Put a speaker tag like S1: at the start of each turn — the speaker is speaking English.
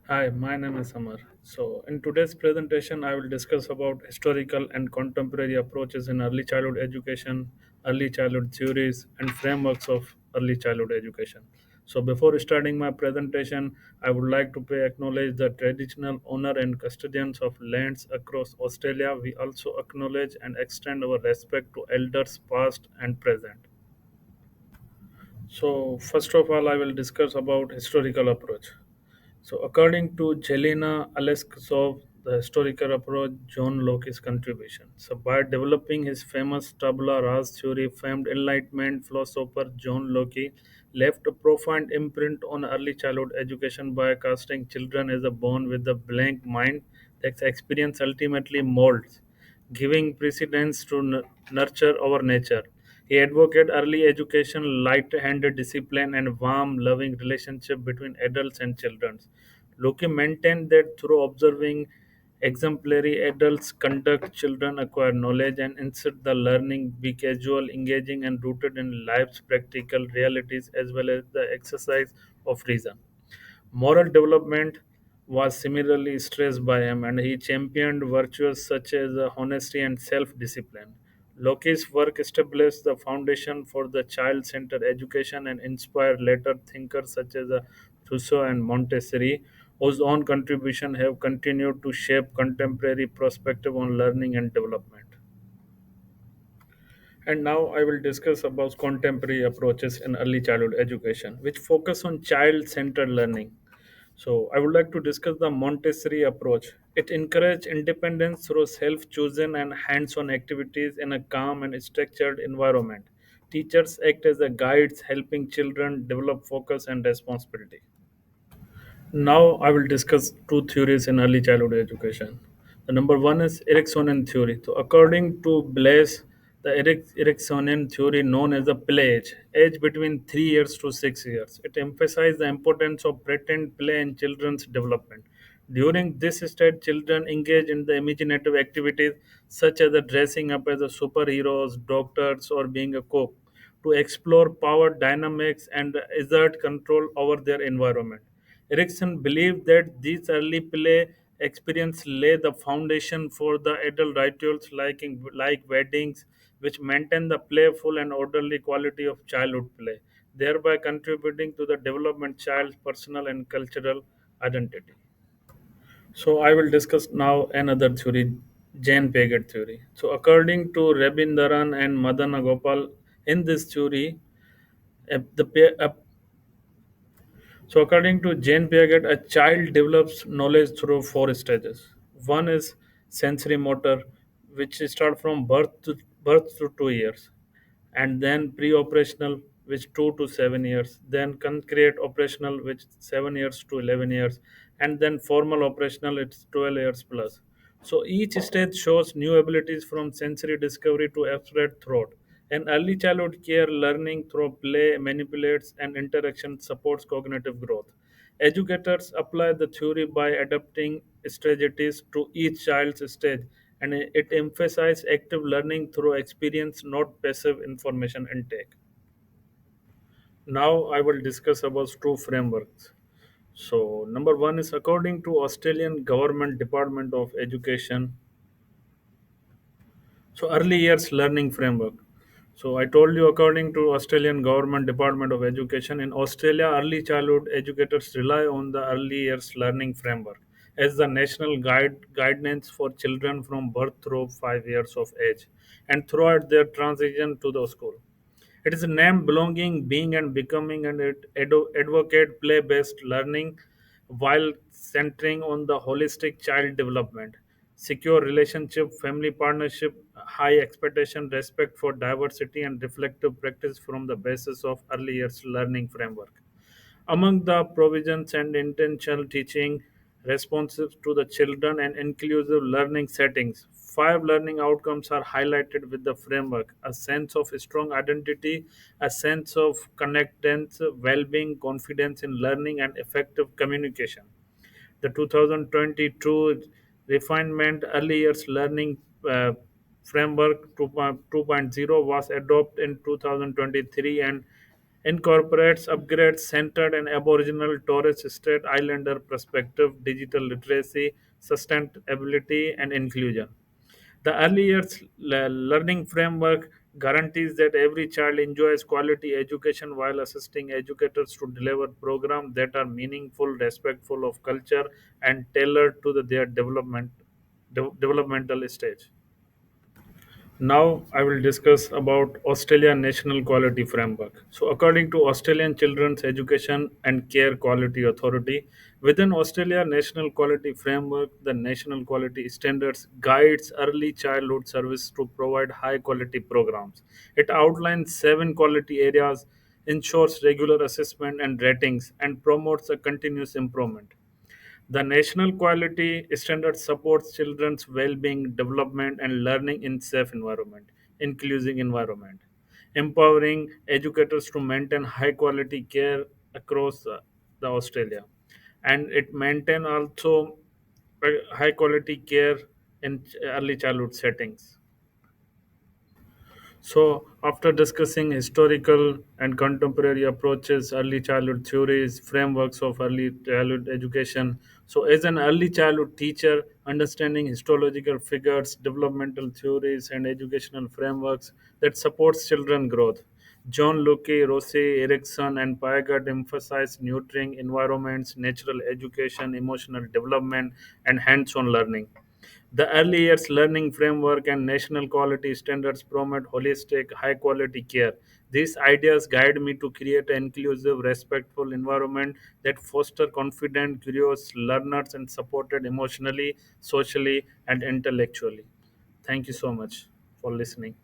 S1: Hi, my name is Amar. So, in today's presentation, I will discuss about historical and contemporary approaches in early childhood education, early childhood theories, and frameworks of early childhood education. So, before starting my presentation, I would like to pay acknowledge the traditional owner and custodians of lands across Australia. We also acknowledge and extend our respect to elders past and present. So, first of all, I will discuss about historical approach. So, according to Jelena Aleskov, the historical approach, John Locke's contribution. So, by developing his famous tabula rasa theory, famed Enlightenment philosopher John Locke left a profound imprint on early childhood education by casting children as a born with a blank mind that experience ultimately molds, giving precedence to nurture our nature. He advocated early education, light-handed discipline, and warm, loving relationship between adults and children. Locke maintained that through observing exemplary adults conduct, children acquire knowledge and insert the learning be casual, engaging, and rooted in life's practical realities as well as the exercise of reason. Moral development was similarly stressed by him, and he championed virtues such as honesty and self discipline. Locke's work established the foundation for the child centered education and inspired later thinkers such as Rousseau and Montessori, whose own contribution have continued to shape contemporary perspective on learning and development. And now I will discuss about contemporary approaches in early childhood education, which focus on child centered learning. So, I would like to discuss the Montessori approach. It encourages independence through self chosen and hands on activities in a calm and structured environment. Teachers act as a guides, helping children develop focus and responsibility. Now, I will discuss two theories in early childhood education. The number one is Ericksonian theory. So, according to Blaise, the Ericksonian theory, known as the play age between 3 years to 6 years, it emphasizes the importance of pretend play in children's development. During this stage, children engage in the imaginative activities such as the dressing up as a superheroes, doctors, or being a cook to explore power dynamics and exert control over their environment. Erickson believed that these early play experiences lay the foundation for the adult rituals like weddings, which maintain the playful and orderly quality of childhood play, thereby contributing to the development child's personal and cultural identity. So I will discuss now another theory, Jane Piaget theory. So according to Rabindaran and Madana Gopal, in this theory, a So, according to Jane Piaget, a child develops knowledge through four stages. One is sensory motor, which start from birth to 2 years, and then pre-operational, which 2 to 7 years, then concrete operational, which 7 years to 11 years, and then formal operational, it's 12 years plus. So each stage shows new abilities from sensory discovery to abstract thought. In early childhood care, learning through play, manipulates, and interaction supports cognitive growth. Educators apply the theory by adapting strategies to each child's stage, and it emphasizes active learning through experience, not passive information intake. Now, I will discuss about two frameworks. So, number one is according to Australian Government Department of Education. So early years learning framework. So I told you according to Australian Government Department of Education in Australia, early childhood educators rely on the early years learning framework as the national guidance for children from birth through 5 years of age and throughout their transition to the school. It is a name belonging, being, and becoming, and it advocate play-based learning while centering on the holistic child development, secure relationship, family partnership, high expectation, respect for diversity, and reflective practice from the basis of early years learning framework. Among the provisions and intentional teaching responsive to the children and inclusive learning settings, five learning outcomes are highlighted with the framework: a sense of strong identity, a sense of connectedness, well being, confidence in learning, and effective communication. The 2022 refinement early years learning framework 2.0 was adopted in 2023 and incorporates upgrades centered in Aboriginal Torres Strait Islander perspective, digital literacy, sustainability, and inclusion. The early years learning framework guarantees that every child enjoys quality education while assisting educators to deliver programs that are meaningful, respectful of culture, and tailored to their developmental stage. Now I will discuss about Australian National Quality Framework. So according to Australian Children's Education and Care Quality Authority, within Australia National Quality Framework, the national quality standards guides early childhood service to provide high quality programs. It outlines 7 quality areas, ensures regular assessment and ratings, and promotes a continuous improvement. The national quality standard supports children's well-being, development, and learning in safe environment, inclusive environment, empowering educators to maintain high-quality care across the Australia, and it maintain also high-quality care in early childhood settings. So, after discussing historical and contemporary approaches, early childhood theories, frameworks of early childhood education, so as an early childhood teacher, understanding historical figures, developmental theories, and educational frameworks that supports children growth. John Locke, Rossi, Erickson, and Pyagat emphasized nurturing environments, natural education, emotional development, and hands-on learning. The early years learning framework and national quality standards promote holistic, high quality care. These ideas guide me to create an inclusive, respectful environment that foster confident, curious learners and supported emotionally, socially, and intellectually. Thank you so much for listening.